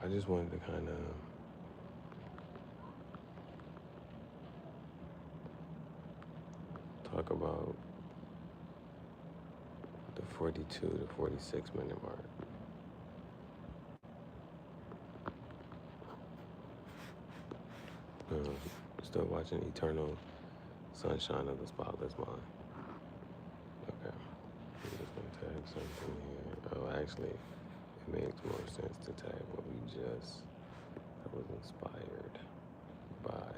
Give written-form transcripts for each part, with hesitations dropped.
just wanted to kind of talk about the 42 to 46 minute mark. Um, Still watching Eternal Sunshine of the Spotless Mind. Okay. I'm just going to tag something here. Oh, actually, it makes more sense to tag what we just, I was inspired by.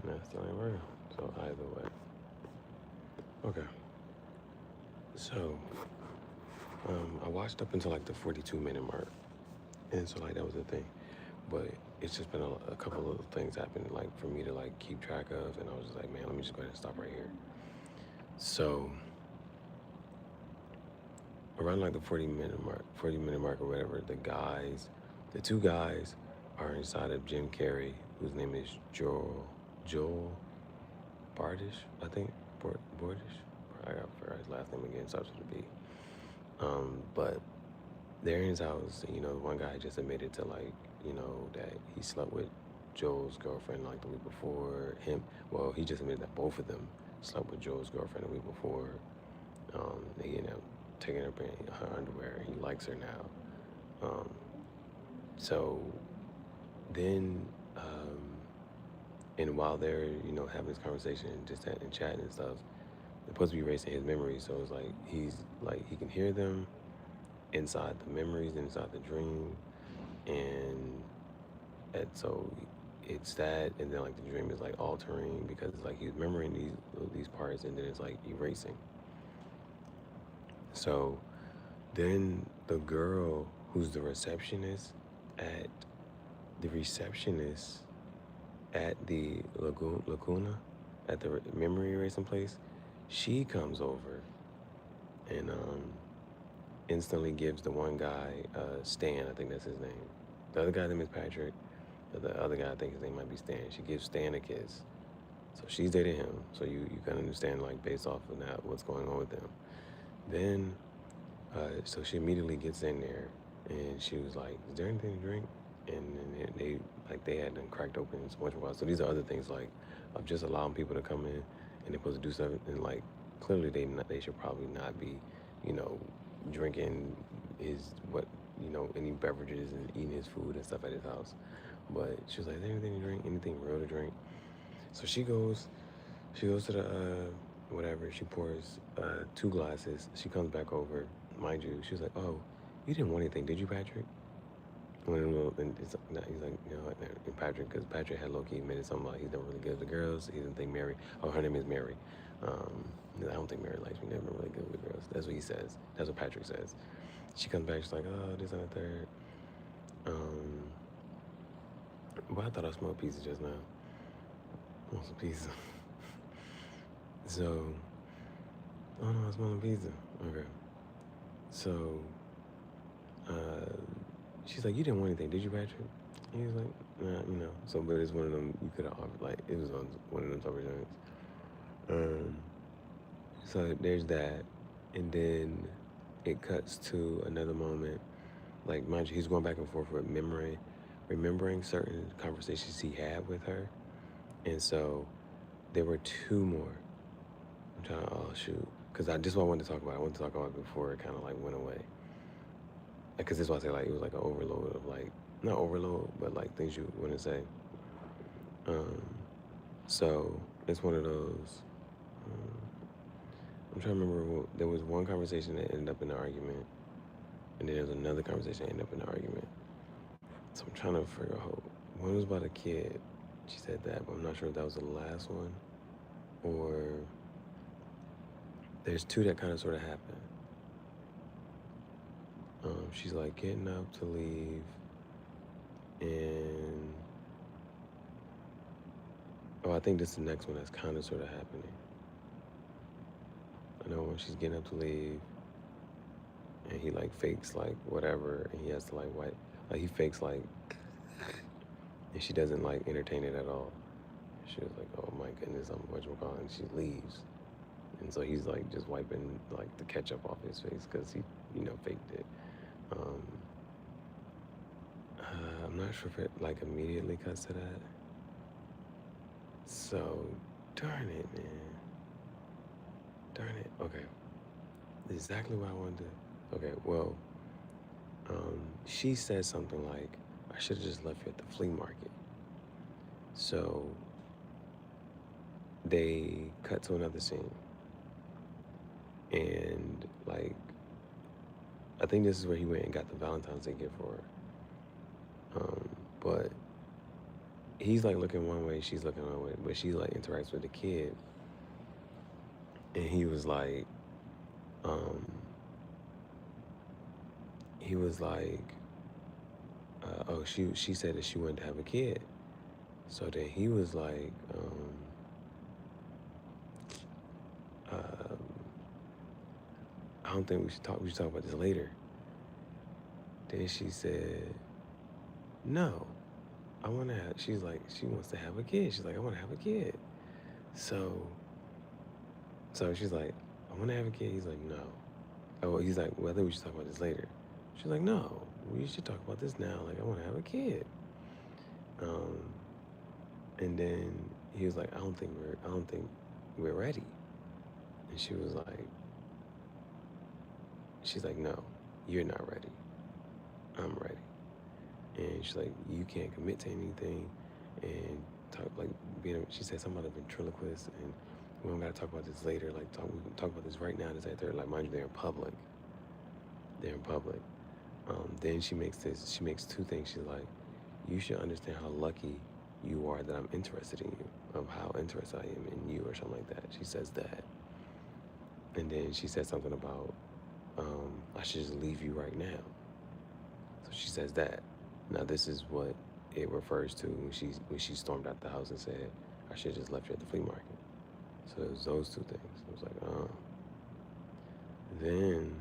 And that's the only word. So either way. Okay. So, I watched up until like the 42 minute mark. And so like that was the thing. But it's just been a couple of things happened like for me to like keep track of, and I was just like, man, let me just go ahead and stop right here. So around like the 40 minute mark or whatever, the two guys are inside of Jim Carrey, whose name is Joel Bardish, I think. Bordish? I got his last name again, starts with a B. But they're in his house, you know, one guy just admitted to like, you know, that he slept with Joel's girlfriend like the week before. He just admitted that both of them slept with Joel's girlfriend the week before. They ended up taking her underwear. He likes her now. So then, and while they're, you know, having this conversation, just and chatting and stuff, they're supposed to be erasing his memories. So it's like he can hear them inside the memories, inside the dream, and so it's that, and then like the dream is like altering because it's like he's remembering these parts, and then it's like erasing. So then the girl who's the receptionist at the Laguna, at the memory erasing place, she comes over and instantly gives the one guy, Stan, I think that's his name. The other guy's name is Patrick. The other guy, I think his name might be Stan. She gives Stan a kiss. So she's dating him. So you can understand, like, based off of that, what's going on with them. Then, so she immediately gets in there, and she was like, is there anything to drink? And then they had them cracked open so much while. So these are other things, like, of just allowing people to come in, and they're supposed to do something, and, like, clearly they should probably not be, you know, drinking any beverages and eating his food and stuff at his house. But she was like, is there anything to drink? Anything real to drink? So she goes to the, whatever, she pours 2 glasses. She comes back over, mind you, she was like, oh, you didn't want anything, did you, Patrick? And he's like, you know, and Patrick, because Patrick had low-key admitted something like he's never really good with the girls. He didn't think Mary, her name is Mary. I don't think Mary likes me, never been really good with the girls. That's what he says. That's what Patrick says. She comes back, she's like, oh, this and the third. But I thought I smelled pizza just now. I want some pizza. So, oh no, I smell pizza. Okay. So, she's like, you didn't want anything, did you, Patrick? And he was like, nah, you know. So, but it's one of them, you could have offered, like, it was on one of them type of joints. So there's that. And then it cuts to another moment. Like, mind you, he's going back and forth with remembering certain conversations he had with her. And so there were 2 more. I'm trying to, oh shoot. Because this is what I wanted to talk about. I wanted to talk about it before it kind of like went away. Because this is why I say like it was like an overload of like, not overload, but like things you want to say. So it's one of those, I'm trying to remember, there was one conversation that ended up in an argument, and then there was another conversation that ended up in an argument. So I'm trying to figure out, one was about a kid, she said that, but I'm not sure if that was the last one, or there's 2 that kind of sort of happened. She's like getting up to leave, and I think this is the next one that's kind of sort of happening. I know when she's getting up to leave, and he like fakes like whatever, and he has to like wipe, like he fakes like, and she doesn't like entertain it at all. She was like, oh my goodness, I'm whatchamacallit, and she leaves. And so he's like just wiping like the ketchup off his face because he, you know, faked it. I'm not sure if it like immediately cuts to that. So, darn it, man. Darn it. Okay. Exactly what I wanted to. Okay, well, she said something like, I should have just left you at the flea market. So they cut to another scene. And like, I think this is where he went and got the Valentine's Day gift for her. But he's like looking one way, she's looking another way, but she like interacts with the kid. And he was like, um, oh, she said that she wanted to have a kid. So then he was like, I don't think we should talk about this later. Then she said, no, I want to have, she's like, she wants to have a kid. She's like, I want to have a kid. So she's like, I want to have a kid. He's like, no. Oh, he's like, well, I think we should talk about this later. She's like, no, we should talk about this now. Like, I want to have a kid. And then he was like, I don't think we're ready. And she's like, no, you're not ready. I'm ready. And she's like, you can't commit to anything. And talk like she said something about a ventriloquist, and we don't gotta talk about this later. Like we can talk about this right now. This they're like, mind you, they're in public. They're in public. Then she makes two things. She's like, you should understand how lucky you are that I'm interested in you, of how interested I am in you, or something like that. She says that. And then she said something about, I should just leave you right now. So she says that. Now this is what it refers to when she stormed out the house and said, I should have just left you at the flea market. So it was those two things. I was like, oh. Then,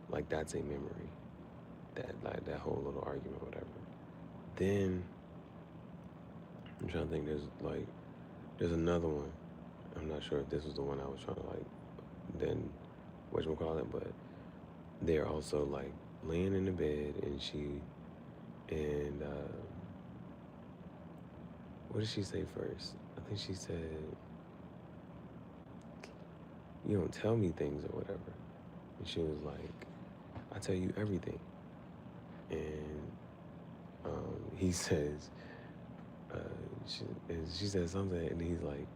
like that's a memory. That whole little argument, whatever. Then I'm trying to think. There's another one. I'm not sure if this was the one I was trying to like. Then whatchamacallit, but they're also like laying in the bed, and what did she say first? I think she said, you don't tell me things or whatever. And she was like, I tell you everything. And he says, she says something, and he's like,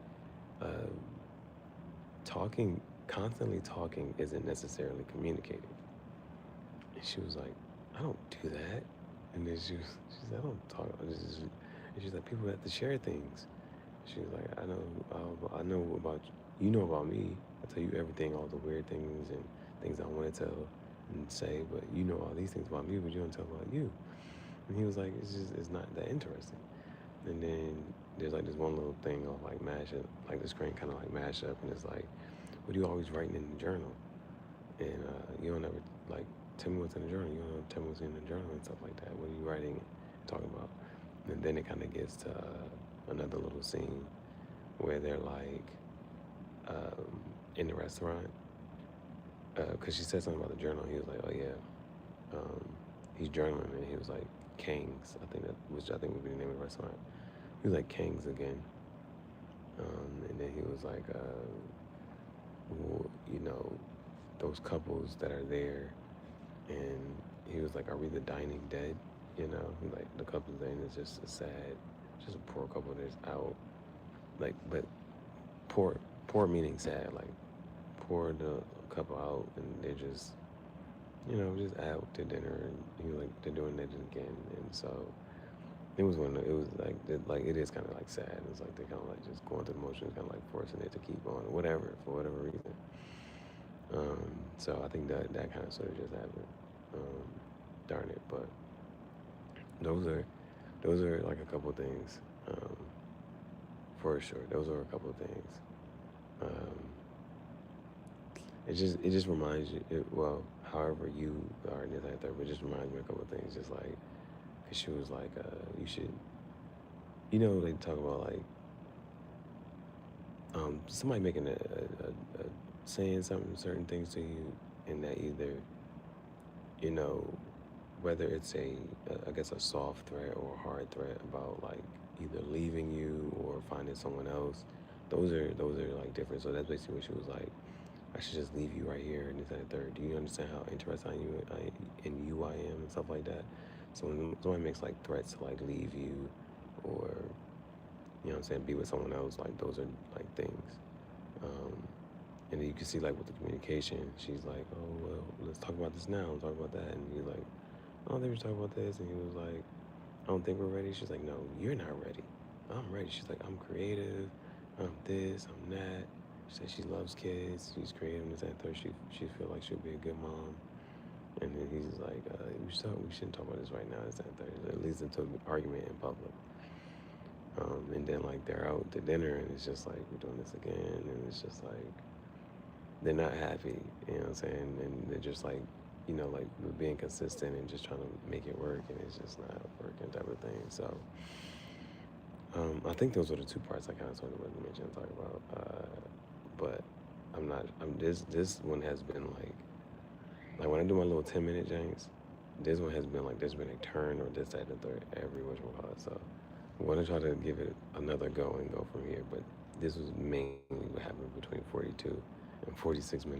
constantly talking isn't necessarily communicating. And she was like, I don't do that. And then she said, I don't talk. And she's like, people have to share things. She was like, I know about you. You know about me. I tell you everything, all the weird things and things I want to tell and say, but you know all these things about me, but you don't tell about you. And he was like, it's not that interesting. And then there's like this one little thing of like mash up, like the screen kind of like mash up, and it's like, what are you always writing in the journal? And you don't ever like tell me what's in the journal. You don't ever tell me what's in the journal and stuff like that. What are you writing and talking about? And then it kind of gets to another little scene where they're like in the restaurant, because she said something about the journal. He was like, oh yeah, he's journaling, and he was like, Kang's, which I think would be the name of the restaurant. He was like, Kang's again. And then he was like, well, you know, those couples that are there, and he was like, are we the dining dead? You know, like the couple's there, and it's just just a poor couple that's out, like, but poor meaning sad, like poor the couple out, and they're just, you know, just out to dinner, and he was like, they're doing that again, and so it was like it is kind of like sad. It's like they're kind of like just going through the motions, kind of like forcing it to keep going, whatever, for whatever reason. So I think that kind of sort of just happened. Darn it, but those are like a couple things, for sure. Those are a couple of things. It just reminds you. Well, however you are in this like that, but it just reminds me of a couple of things. Just like, cause she was like, you should, you know, they talk about like, somebody making a saying something, certain things to you, and that either, you know, whether it's I guess a soft threat or a hard threat about like either leaving you or finding someone else, those are like different. So that's basically what she was like. I should just leave you right here and this and the third. Do you understand how interested in you I am and stuff like that? So when someone makes like threats to like leave you or you know what I'm saying, be with someone else, like those are like things. Um, and then you can see like with the communication, she's like, oh well, let's talk about this now. Talk about that, and he's like, oh, they were talking about this, and he was like, I don't think we're ready. She's like, no, you're not ready. I'm ready. She's like, I'm creative. I'm this. I'm that. She said she loves kids. She's creative and this and that. Third. She feel like she'll be a good mom. And then he's like, we shouldn't talk about this right now. This and that. Third. It leads into an argument in public. And then like they're out to dinner and it's just like we're doing this again, and it's just like they're not happy. You know what I'm saying? And they're just like, like we're being consistent and just trying to make it work, and it's just not working type of thing. So I think those were the two parts I kind of sort of wanted to mention and talk about. But I'm not. This one has been like when I do my little 10-minute janks. This one has been like there's been a turn or this that and the third every which one call it. So I'm gonna try to give it another go and go from here. But this was mainly what happened between 42 and 46 minutes.